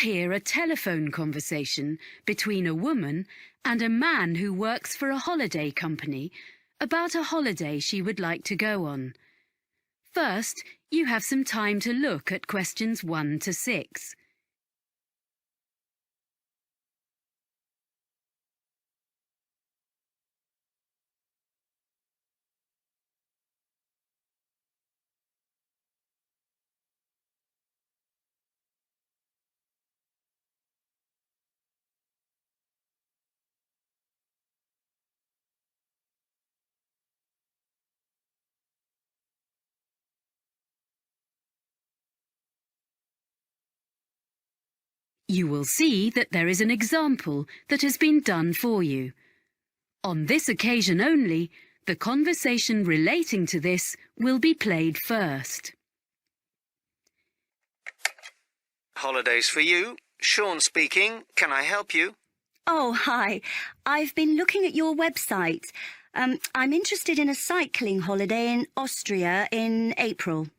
hear a telephone conversation between a woman and a man who works for a holiday company about a holiday she would like to go on. First, you have some time to look at questions 1 to 6. You will see that there is an example that has been done for you. On this occasion only, the conversation relating to this will be played first. Holidays for you. Sean speaking. Can I help you? Oh, hi. I've been looking at your website. I'm interested in a cycling holiday in Austria in April.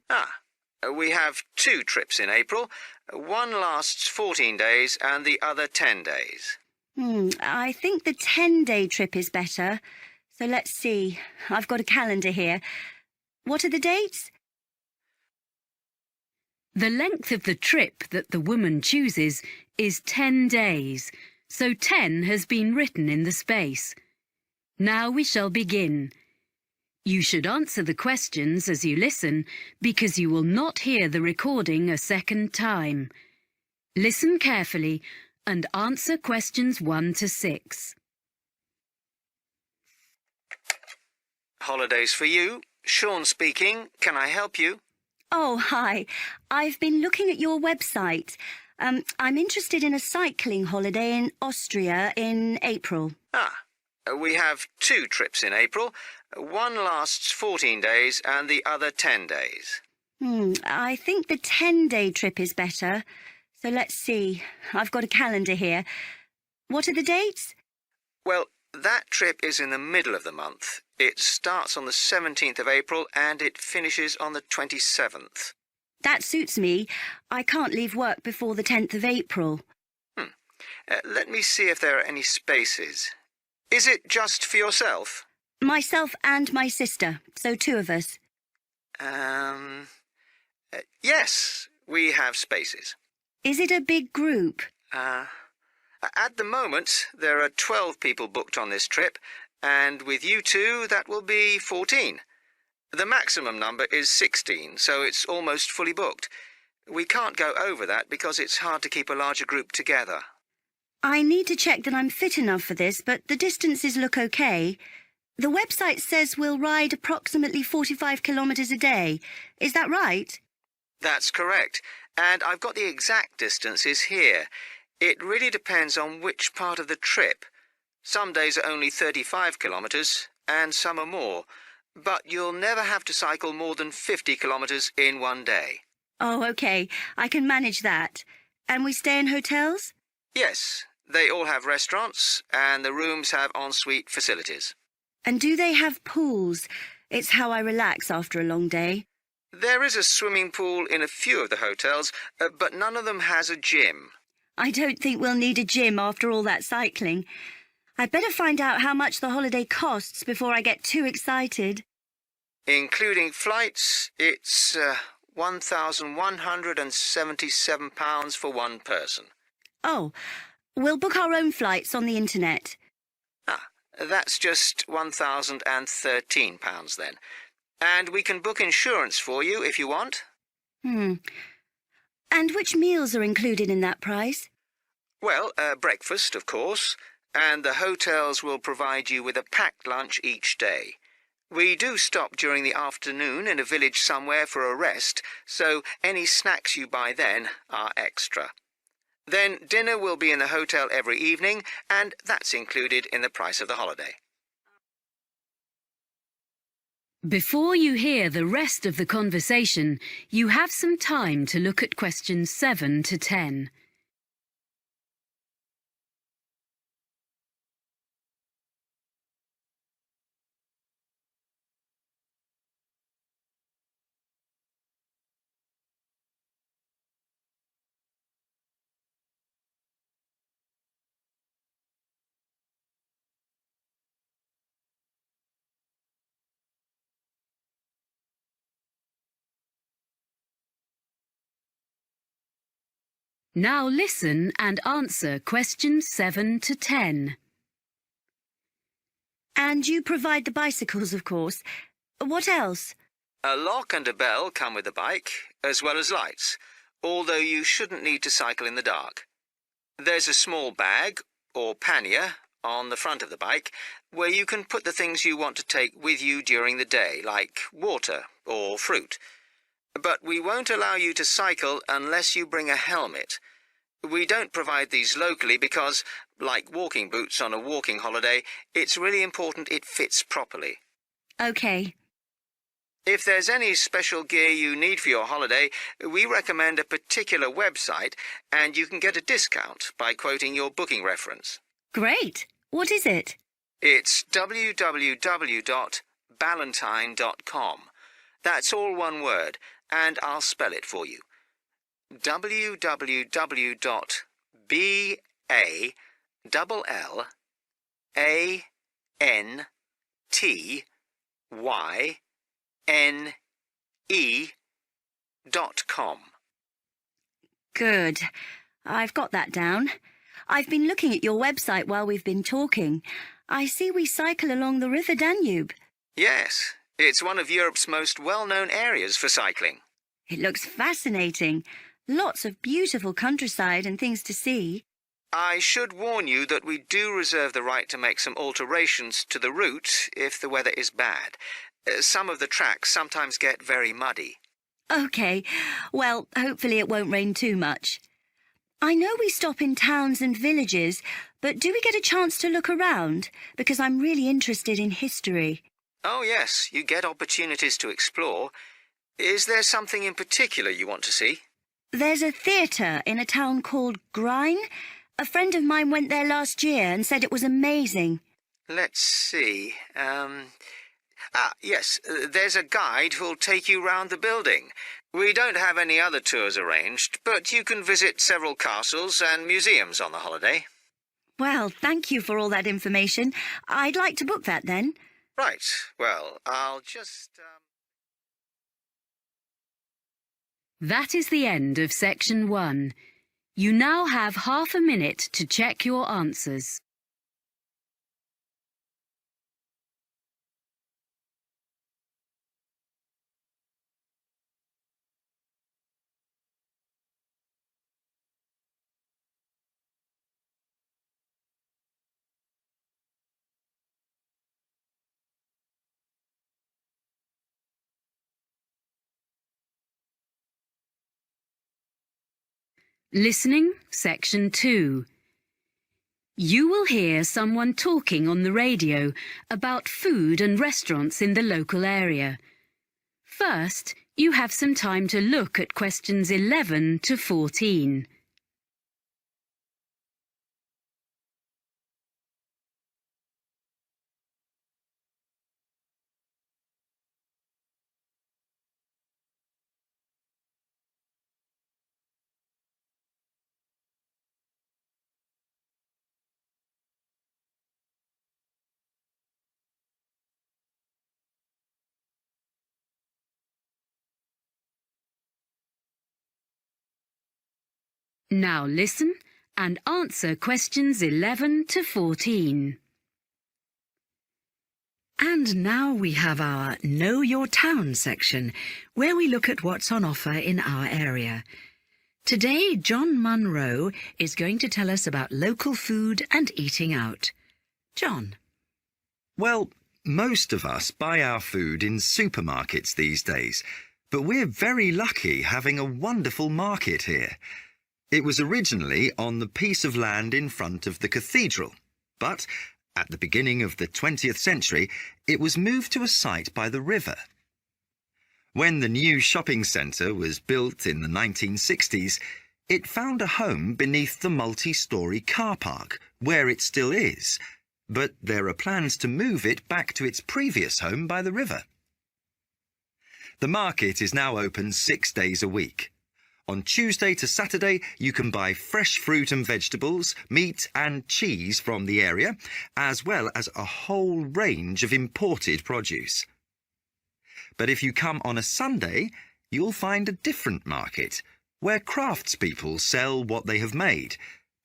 We have 2 trips in April. One lasts 14 days and the other 10 days. I think the 10-day trip is better. So let's see. I've got a calendar here. What are the dates? The length of the trip that the woman chooses is 10 days, so 10 has been written in the space. Now we shall begin. You should answer the questions as you listen, because you will not hear the recording a second time. Listen carefully and answer questions 1 to 6. Holidays for you. Sean speaking. Can I help you? Oh, hi. I've been looking at your website. I'm interested in a cycling holiday in Austria in April. We have 2 trips in April. One lasts 14 days and the other 10 days. I think the 10-day trip is better. So let's see. I've got a calendar here. What are the dates? Well, that trip is in the middle of the month. It starts on the 17th of April and it finishes on the 27th. That suits me. I can't leave work before the 10th of April. Let me see if there are any spaces. Is it just for yourself? Myself and my sister, so 2 of us. Yes, we have spaces. Is it a big group? At the moment, there are 12 people booked on this trip, and with you 2, that will be 14. The maximum number is 16, so it's almost fully booked. We can't go over that because it's hard to keep a larger group together. I need to check that I'm fit enough for this, but the distances look okay. The website says we'll ride approximately 45 kilometres a day. Is that right? That's correct, and I've got the exact distances here. It really depends on which part of the trip. Some days are only 35 kilometres, and some are more. But you'll never have to cycle more than 50 kilometres in one day. Oh, OK. I can manage that. And we stay in hotels? Yes, they all have restaurants, and the rooms have ensuite facilities. And do they have pools? It's how I relax after a long day. There is a swimming pool in a few of the hotels, but none of them has a gym. I don't think we'll need a gym after all that cycling. I'd better find out how much the holiday costs before I get too excited. Including flights, it's £1,177 for one person. Oh, we'll book our own flights on the internet. That's just £1,013 then. And we can book insurance for you if you want. And which meals are included in that price? Well, breakfast, of course, and the hotels will provide you with a packed lunch each day. We do stop during the afternoon in a village somewhere for a rest, so any snacks you buy then are extra. Then dinner will be in the hotel every evening, and that's included in the price of the holiday. Before you hear the rest of the conversation, you have some time to look at questions 7 to 10. Now listen and answer questions 7 to 10. And you provide the bicycles, of course. What else? A lock and a bell come with the bike, as well as lights, although you shouldn't need to cycle in the dark. There's a small bag, or pannier, on the front of the bike, where you can put the things you want to take with you during the day, like water or fruit. But we won't allow you to cycle unless you bring a helmet. We don't provide these locally because, like walking boots on a walking holiday, it's really important it fits properly. OK. If there's any special gear you need for your holiday, we recommend a particular website, and you can get a discount by quoting your booking reference. Great. What is it? It's www.ballantine.com. That's all one word, and I'll spell it for you. www.ballantine.com. Good. I've got that down. I've been looking at your website while we've been talking. I see we cycle along the River Danube. Yes, it's one of Europe's most well-known areas for cycling. It looks fascinating. Lots of beautiful countryside and things to see. I should warn you that we do reserve the right to make some alterations to the route if the weather is bad. Some of the tracks sometimes get very muddy. OK. Well, hopefully it won't rain too much. I know we stop in towns and villages, but do we get a chance to look around? Because I'm really interested in history. Oh, yes, you get opportunities to explore. Is there something in particular you want to see? There's a theatre in a town called Grine. A friend of mine went there last year and said it was amazing. Let's see. Yes, there's a guide who'll take you round the building. We don't have any other tours arranged, but you can visit several castles and museums on the holiday. Well, thank you for all that information. I'd like to book that then. Right. Well, I'll just... That is the end of section 1. You now have half a minute to check your answers. Listening, section 2. You will hear someone talking on the radio about food and restaurants in the local area. First, you have some time to look at questions 11 to 14. Now listen and answer questions 11 to 14. And now we have our Know Your Town section, where we look at what's on offer in our area. Today, John Munro is going to tell us about local food and eating out. John. Well, most of us buy our food in supermarkets these days, but we're very lucky having a wonderful market here. It was originally on the piece of land in front of the cathedral, but at the beginning of the 20th century, it was moved to a site by the river. When the new shopping centre was built in the 1960s, it found a home beneath the multi-storey car park, where it still is, but there are plans to move it back to its previous home by the river. The market is now open 6 days a week. On Tuesday to Saturday, you can buy fresh fruit and vegetables, meat and cheese from the area, as well as a whole range of imported produce. But if you come on a Sunday, you'll find a different market, where craftspeople sell what they have made,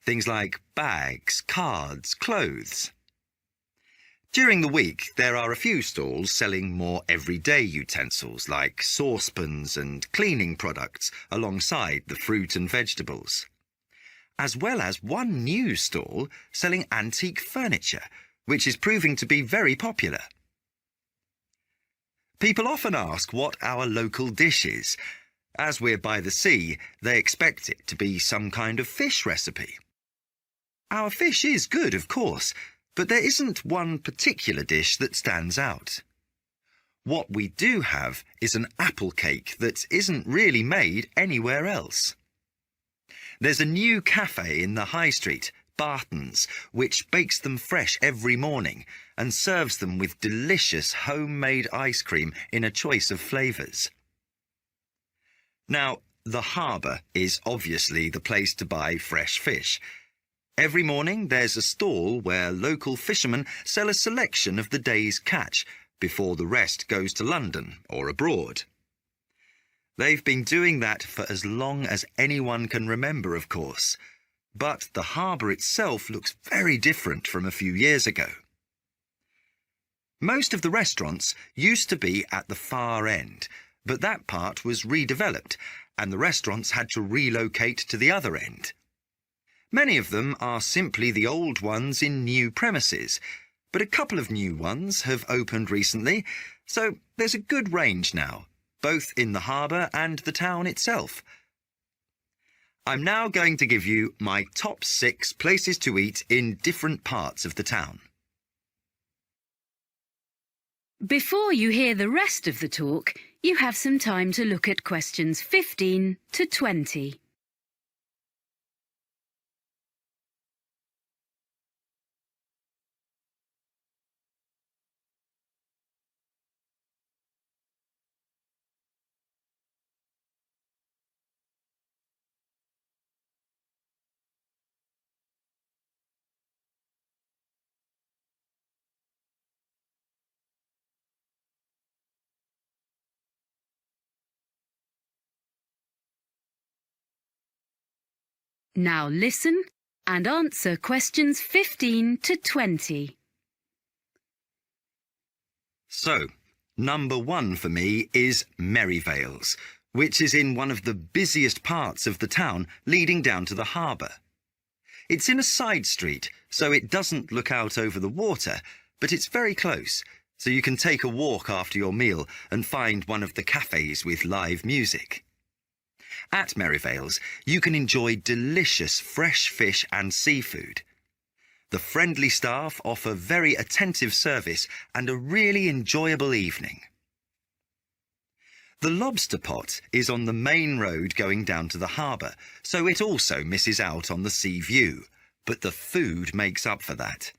things like bags, cards, clothes. During the week, there are a few stalls selling more everyday utensils like saucepans and cleaning products alongside the fruit and vegetables, as well as one new stall selling antique furniture, which is proving to be very popular. People often ask what our local dish is. As we're by the sea, they expect it to be some kind of fish recipe. Our fish is good, of course, but there isn't one particular dish that stands out. What we do have is an apple cake that isn't really made anywhere else. There's a new cafe in the high street, Barton's, which bakes them fresh every morning and serves them with delicious homemade ice cream in a choice of flavours. Now, the harbour is obviously the place to buy fresh fish. Every morning there's a stall where local fishermen sell a selection of the day's catch before the rest goes to London or abroad. They've been doing that for as long as anyone can remember, of course, but the harbour itself looks very different from a few years ago. Most of the restaurants used to be at the far end, but that part was redeveloped and the restaurants had to relocate to the other end. Many of them are simply the old ones in new premises, but a couple of new ones have opened recently, so there's a good range now, both in the harbour and the town itself. I'm now going to give you my top 6 places to eat in different parts of the town. Before you hear the rest of the talk, you have some time to look at questions 15 to 20. Now listen and answer questions 15 to 20. So, number 1 for me is Merivale's, which is in one of the busiest parts of the town leading down to the harbour. It's in a side street, so it doesn't look out over the water, but it's very close, so you can take a walk after your meal and find one of the cafes with live music. At Merivale's, you can enjoy delicious fresh fish and seafood. The friendly staff offer very attentive service and a really enjoyable evening. The Lobster Pot is on the main road going down to the harbour, so it also misses out on the sea view, but the food makes up for that.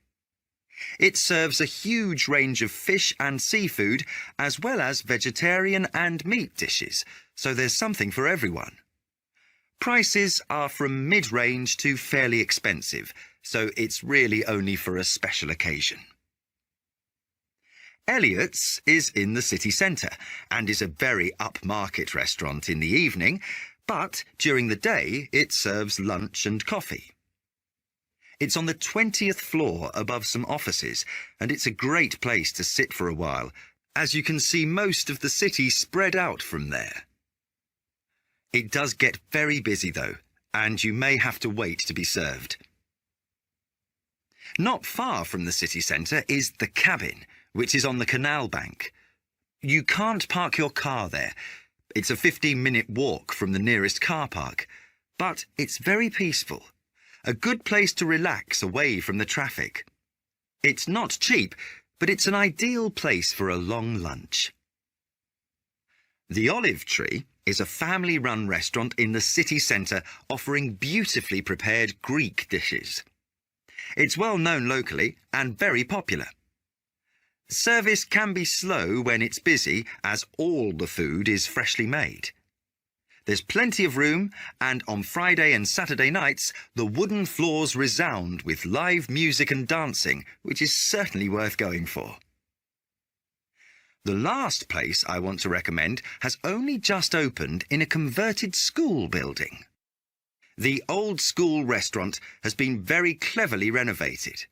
It serves a huge range of fish and seafood, as well as vegetarian and meat dishes, so there's something for everyone. Prices are from mid-range to fairly expensive, so it's really only for a special occasion. Ielts is in the city centre and is a very upmarket restaurant in the evening, but during the day it serves lunch and coffee. It's on the 20th floor above some offices, and it's a great place to sit for a while, as you can see most of the city spread out from there. It does get very busy though, and you may have to wait to be served. Not far from the city centre is the Cabin, which is on the canal bank. You can't park your car there. It's a 15-minute walk from the nearest car park, but it's very peaceful. A good place to relax away from the traffic. It's not cheap, but it's an ideal place for a long lunch. The Olive Tree is a family-run restaurant in the city centre offering beautifully prepared Greek dishes. It's well known locally and very popular. Service can be slow when it's busy, as all the food is freshly made. There's plenty of room, and on Friday and Saturday nights, the wooden floors resound with live music and dancing, which is certainly worth going for. The last place I want to recommend has only just opened in a converted school building. The old school restaurant has been very cleverly renovated.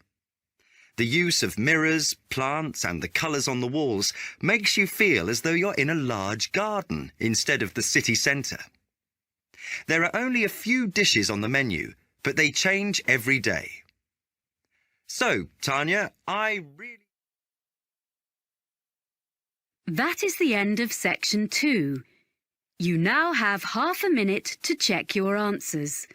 The use of mirrors, plants and the colours on the walls makes you feel as though you're in a large garden instead of the city centre. There are only a few dishes on the menu, but they change every day. So, Tanya, That is the end of section 2. You now have half a minute to check your answers.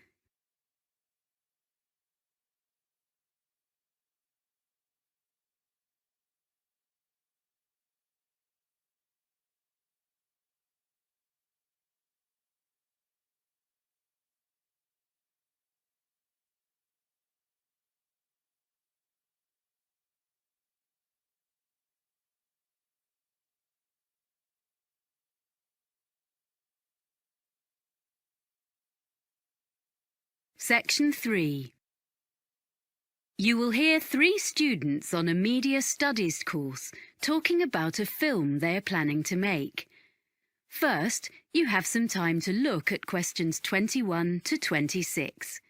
Section 3. You will hear 3 students on a media studies course talking about a film they are planning to make. First, you have some time to look at questions 21 to 26.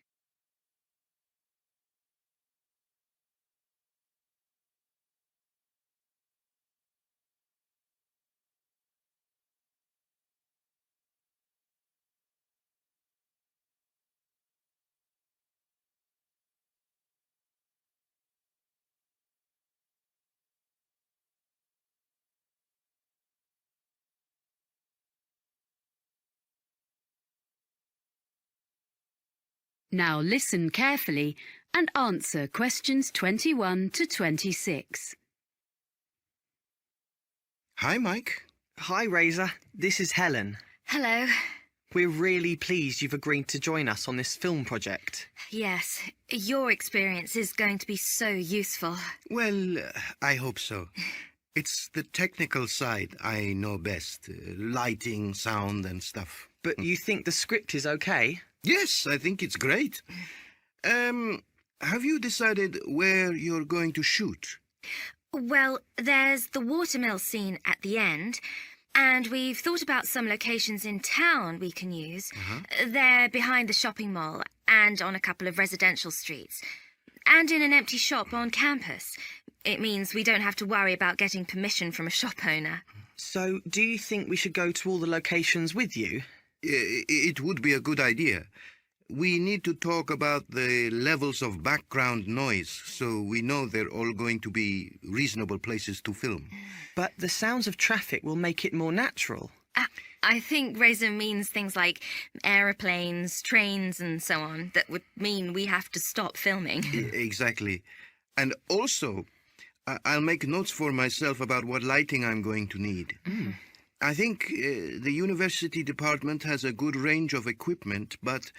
Now listen carefully and answer questions 21 to 26. Hi, Mike. Hi, Razor. This is Helen. Hello. We're really pleased you've agreed to join us on this film project. Yes, your experience is going to be so useful. Well, I hope so. It's the technical side I know best. Lighting, sound and stuff. But you think the script is okay? Yes, I think it's great. Have you decided where you're going to shoot? Well, there's the watermill scene at the end, and we've thought about some locations in town we can use. They're behind the shopping mall and on a couple of residential streets, and in an empty shop on campus. It means we don't have to worry about getting permission from a shop owner. So, do you think we should go to all the locations with you? It would be a good idea. We need to talk about the levels of background noise so we know they're all going to be reasonable places to film. But the sounds of traffic will make it more natural. I think Razor means things like aeroplanes, trains and so on that would mean we have to stop filming. Exactly. And also, I'll make notes for myself about what lighting I'm going to need. I think the university department has a good range of equipment, but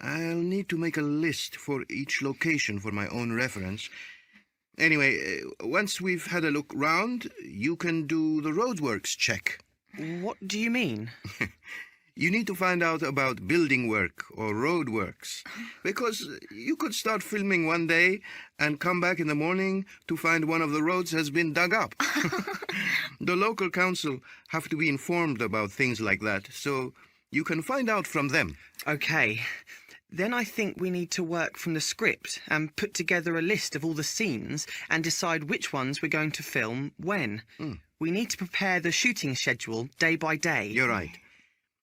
I'll need to make a list for each location for my own reference. Anyway, once we've had a look round, you can do the roadworks check. What do you mean? You need to find out about building work or road works, because you could start filming one day and come back in the morning to find one of the roads has been dug up. The local council have to be informed about things like that, so you can find out from them. OK. Then I think we need to work from the script and put together a list of all the scenes and decide which ones we're going to film when. We need to prepare the shooting schedule day by day. You're right.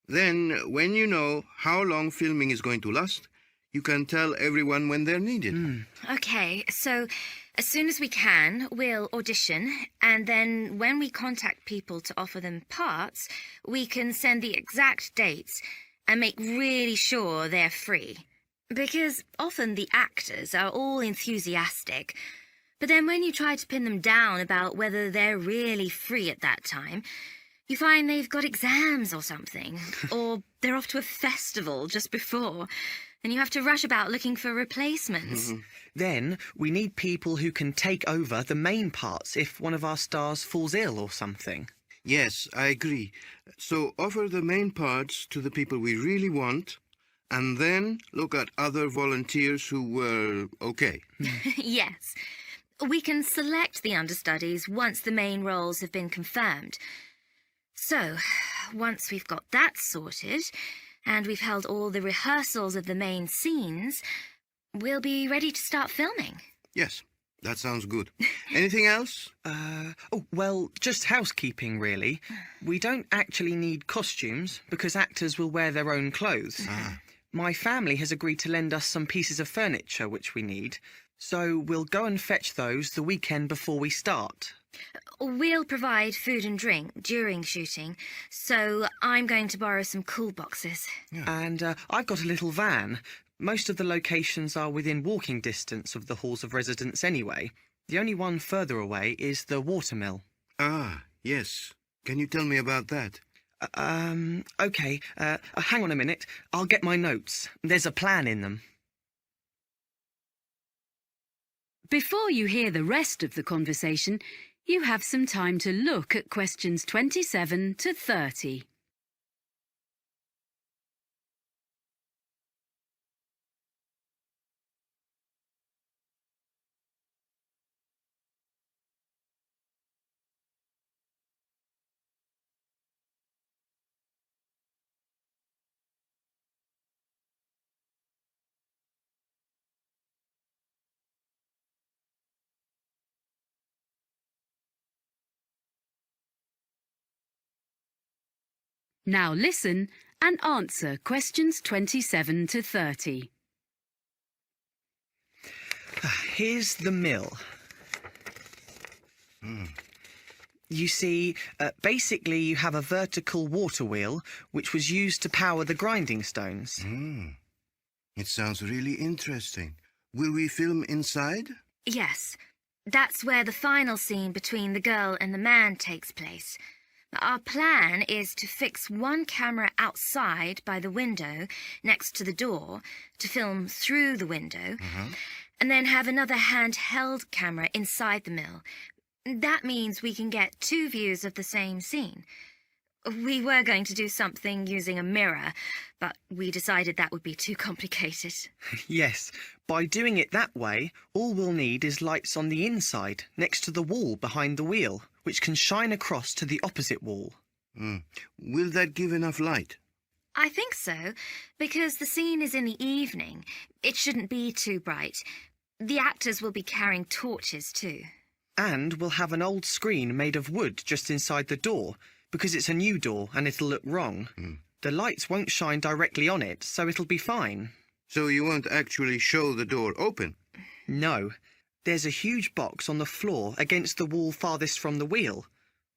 Then, when you know how long filming is going to last, you can tell everyone when they're needed. Okay, so as soon as we can, we'll audition, and then when we contact people to offer them parts, we can send the exact dates and make really sure they're free. Because often the actors are all enthusiastic, but then when you try to pin them down about whether they're really free at that time, you find they've got exams or something, or they're off to a festival just before, and you have to rush about looking for replacements. Then we need people who can take over the main parts if one of our stars falls ill or something. Yes, I agree. So offer the main parts to the people we really want, and then look at other volunteers who were okay. Yes. We can select the understudies once the main roles have been confirmed. So, once we've got that sorted, and we've held all the rehearsals of the main scenes, we'll be ready to start filming. Yes, that sounds good. Anything else? Well, just housekeeping, really. We don't actually need costumes because actors will wear their own clothes. My family has agreed to lend us some pieces of furniture which we need, so we'll go and fetch those the weekend before we start. We'll provide food and drink during shooting, so I'm going to borrow some cool boxes. And I've got a little van. Most of the locations are within walking distance of the halls of residence anyway. The only one further away is the watermill. Ah, yes. Can you tell me about that? OK. Hang on a minute. I'll get my notes. There's a plan in them. Before you hear the rest of the conversation, you have some time to look at questions 27 to 30. Now listen and answer questions 27 to 30. Here's the mill. You see, basically you have a vertical water wheel which was used to power the grinding stones. It sounds really interesting. Will we film inside? Yes, that's where the final scene between the girl and the man takes place. Our plan is to fix one camera outside by the window next to the door to film through the window, and then have another handheld camera inside the mill. That means we can get two views of the same scene. We were going to do something using a mirror, but we decided that would be too complicated. Yes, by doing it that way, all we'll need is lights on the inside, next to the wall behind the wheel, which can shine across to the opposite wall. Will that give enough light? I think so, because the scene is in the evening. It shouldn't be too bright. The actors will be carrying torches too. And we'll have an old screen made of wood just inside the door, because it's a new door and it'll look wrong. The lights won't shine directly on it, so it'll be fine. So you won't actually show the door open? No. There's a huge box on the floor against the wall farthest from the wheel.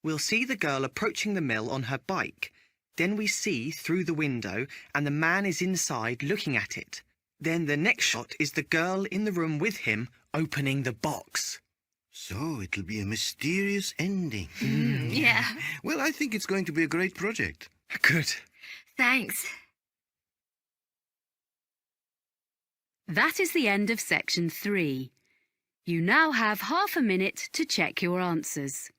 We'll see the girl approaching the mill on her bike. Then we see through the window and the man is inside looking at it. Then the next shot is the girl in the room with him opening the box. So it'll be a mysterious ending. Yeah. Well, I think it's going to be a great project. Good. Thanks. That is the end of section 3. You now have half a minute to check your answers.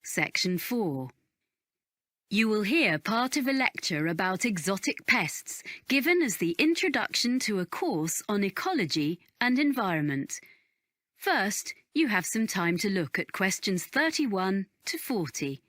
Section 4. You will hear part of a lecture about exotic pests given as the introduction to a course on ecology and environment. First, you have some time to look at questions 31 to 40.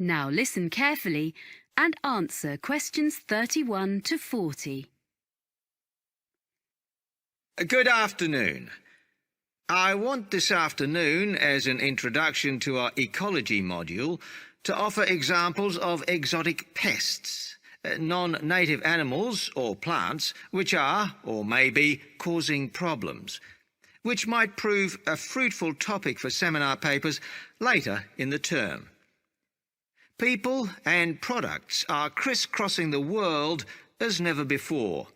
Now listen carefully and answer questions 31 to 40. Good afternoon. I want this afternoon, as an introduction to our ecology module, to offer examples of exotic pests, non-native animals or plants which are, or may be, causing problems, which might prove a fruitful topic for seminar papers later in the term. People and products are crisscrossing the world as never before.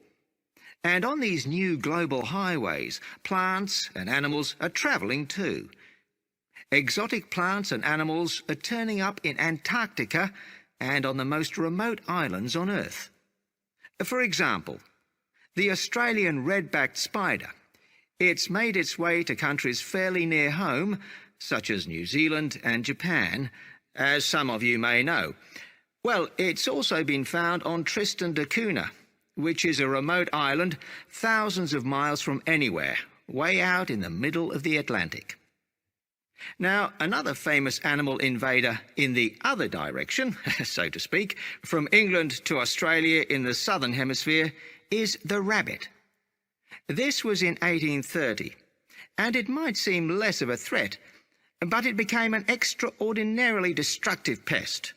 And on these new global highways, plants and animals are travelling too. Exotic plants and animals are turning up in Antarctica and on the most remote islands on Earth. For example, the Australian red-backed spider. It's made its way to countries fairly near home, such as New Zealand and Japan, as some of you may know. Well, it's also been found on Tristan da Cunha, which is a remote island thousands of miles from anywhere, way out in the middle of the Atlantic. Now, another famous animal invader in the other direction, so to speak, from England to Australia in the southern hemisphere, is the rabbit. This was in 1830, and it might seem less of a threat, but it became an extraordinarily destructive pest.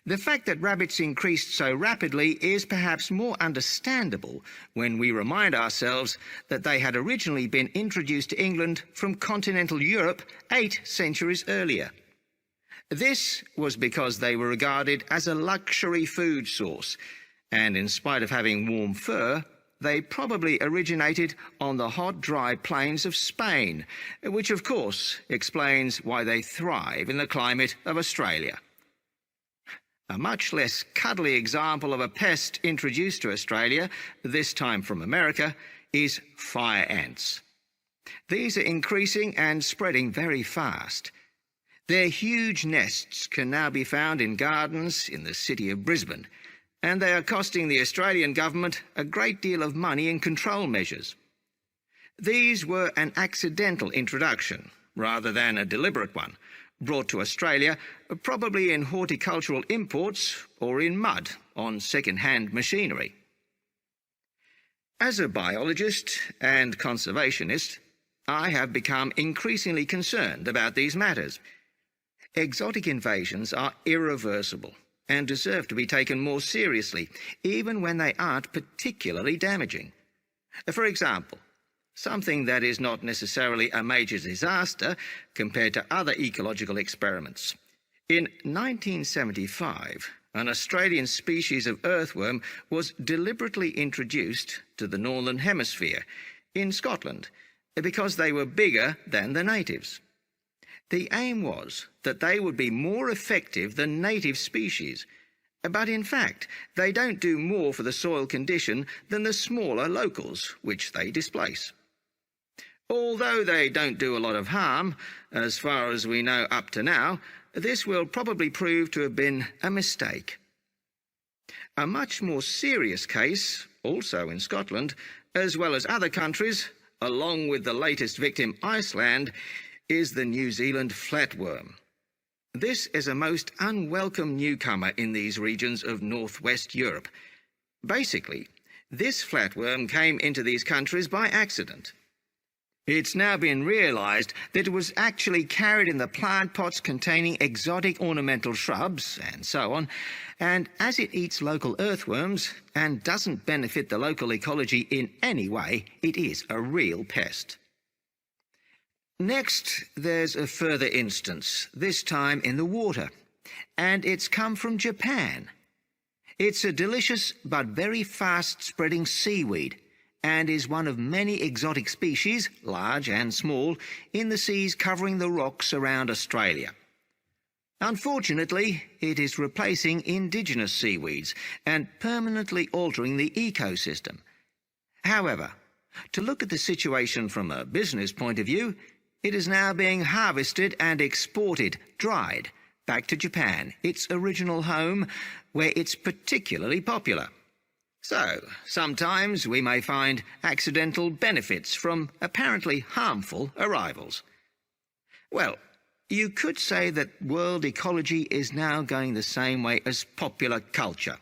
The fact that rabbits increased so rapidly is perhaps more understandable when we remind ourselves that they had originally been introduced to England from continental Europe 8 centuries earlier. This was because they were regarded as a luxury food source, and in spite of having warm fur, they probably originated on the hot, dry plains of Spain, which of course explains why they thrive in the climate of Australia. A much less cuddly example of a pest introduced to Australia, this time from America, is fire ants. These are increasing and spreading very fast. Their huge nests can now be found in gardens in the city of Brisbane, and they are costing the Australian government a great deal of money in control measures. These were an accidental introduction, rather than a deliberate one, brought to Australia, probably in horticultural imports or in mud on second-hand machinery. As a biologist and conservationist, I have become increasingly concerned about these matters. Exotic invasions are irreversible and deserve to be taken more seriously, even when they aren't particularly damaging. For example, something that is not necessarily a major disaster compared to other ecological experiments. In 1975, an Australian species of earthworm was deliberately introduced to the Northern Hemisphere in Scotland because they were bigger than the natives. The aim was that they would be more effective than native species, but in fact they don't do more for the soil condition than the smaller locals which they displace. Although they don't do a lot of harm, as far as we know up to now, this will probably prove to have been a mistake. A much more serious case, also in Scotland, as well as other countries, along with the latest victim, Iceland, is the New Zealand flatworm. This is a most unwelcome newcomer in these regions of northwest Europe. Basically, this flatworm came into these countries by accident. It's now been realised that it was actually carried in the plant pots containing exotic ornamental shrubs and so on, and as it eats local earthworms and doesn't benefit the local ecology in any way, it is a real pest. Next, there's a further instance, this time in the water, and it's come from Japan. It's a delicious but very fast-spreading seaweed, and is one of many exotic species, large and small, in the seas covering the rocks around Australia. Unfortunately, it is replacing indigenous seaweeds and permanently altering the ecosystem. However, to look at the situation from a business point of view, it is now being harvested and exported, dried, back to Japan, its original home, where it's particularly popular. So, sometimes we may find accidental benefits from apparently harmful arrivals. Well, you could say that world ecology is now going the same way as popular culture.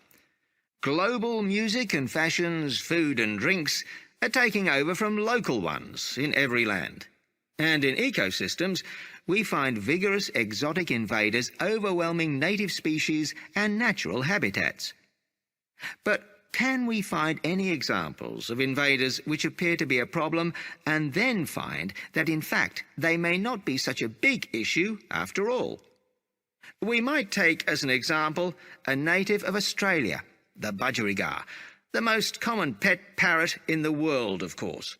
Global music and fashions, food and drinks are taking over from local ones in every land. And in ecosystems, we find vigorous exotic invaders overwhelming native species and natural habitats. But can we find any examples of invaders which appear to be a problem and then find that in fact they may not be such a big issue after all? We might take as an example a native of Australia, the budgerigar, the most common pet parrot in the world, of course.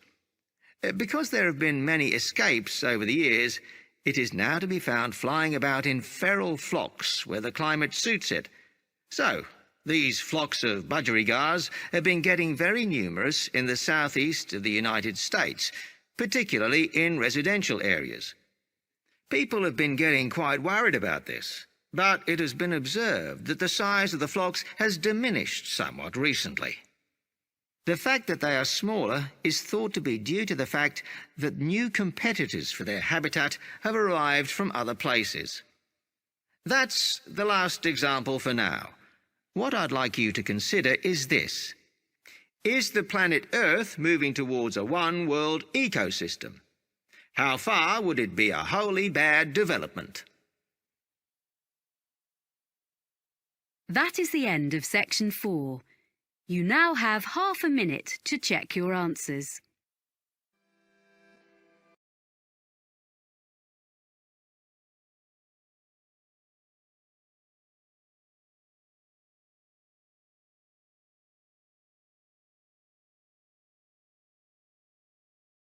Because there have been many escapes over the years, it is now to be found flying about in feral flocks where the climate suits it. So, these flocks of budgerigars have been getting very numerous in the southeast of the United States, particularly in residential areas. People have been getting quite worried about this, but it has been observed that the size of the flocks has diminished somewhat recently. The fact that they are smaller is thought to be due to the fact that new competitors for their habitat have arrived from other places. That's the last example for now. What I'd like you to consider is this. Is the planet Earth moving towards a one-world ecosystem? How far would it be a wholly bad development? That is the end of section 4. You now have half a minute to check your answers.